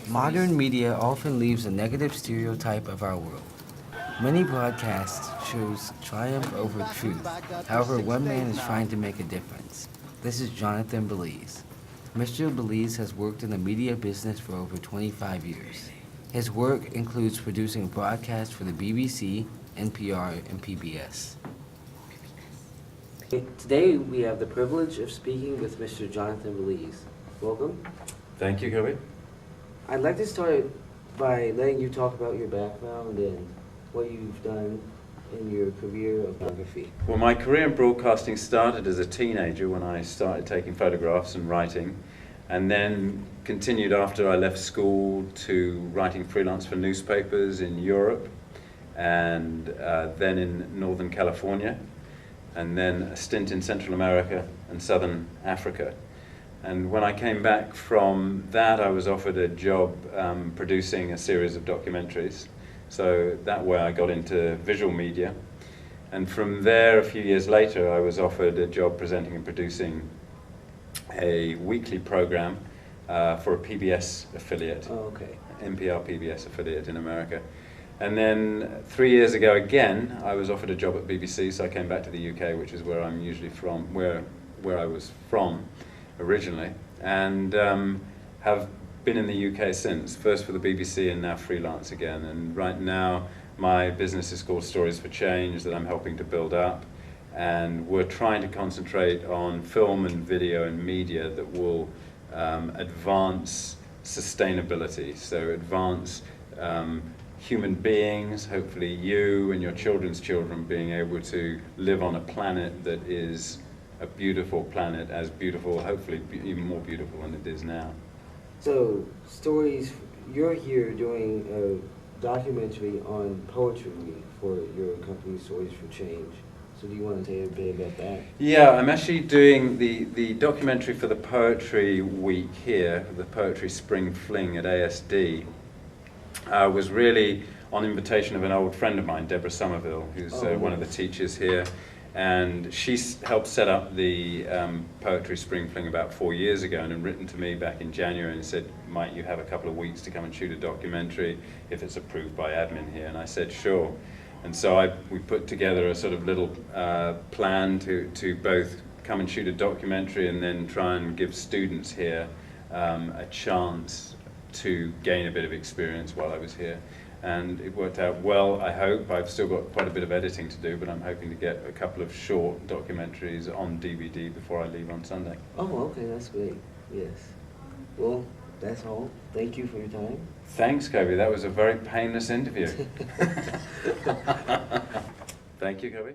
Modern media often leaves a negative stereotype of our world. Many broadcast shows triumph over truth. However, one man is trying to make a difference. This is Jonathan Blease. Mr. Blease has worked in the media business for over 25 years. His work includes producing broadcasts for the BBC, NPR, and PBS. Today we have the privilege of speaking with Mr. Jonathan Blease. Welcome. Thank you, Kobi. I'd like to start by letting you talk about your background and what you've done in your career of photography. Well, my career in broadcasting started as a teenager when I started taking photographs and writing, and then continued after I left school to writing freelance for newspapers in Europe, and then in Northern California, and then a stint in Central America and Southern Africa. And when I came back from that, I was offered a job producing a series of documentaries. So that way I got into visual media. And from there, a few years later, I was offered a job presenting and producing a weekly program for a PBS affiliate, NPR PBS affiliate in America. And then 3 years ago again, I was offered a job at BBC, so I came back to the UK, which is where I'm usually from, where I was from originally, and have been in the UK since, first for the BBC and now freelance again. And right now my business is called Stories for Change that I'm helping to build up, and we're trying to concentrate on film and video and media that will advance sustainability, so advance human beings, hopefully you and your children's children, being able to live on a planet that is a beautiful planet, as beautiful, hopefully even more beautiful than it is now. So, you're here doing a documentary on poetry for your company, Stories for Change. So do you want to say a bit about that? Yeah, I'm actually doing the documentary for the Poetry Week here, the Poetry Spring Fling at ASD. Was really on invitation of an old friend of mine, Deborah Somerville, who's one of the teachers here. And she helped set up the Poetry Spring Fling about 4 years ago, and had written to me back in January and said, might you have a couple of weeks to come and shoot a documentary if it's approved by admin here? And I said, sure. And so we put together a sort of little plan to both come and shoot a documentary and then try and give students here a chance to gain a bit of experience while I was here. And it worked out well, I hope. I've still got quite a bit of editing to do, but I'm hoping to get a couple of short documentaries on DVD before I leave on Sunday. Oh, okay, that's great. Yes. Well, that's all. Thank you for your time. Thanks, Kobi. That was a very painless interview. Thank you, Kobi.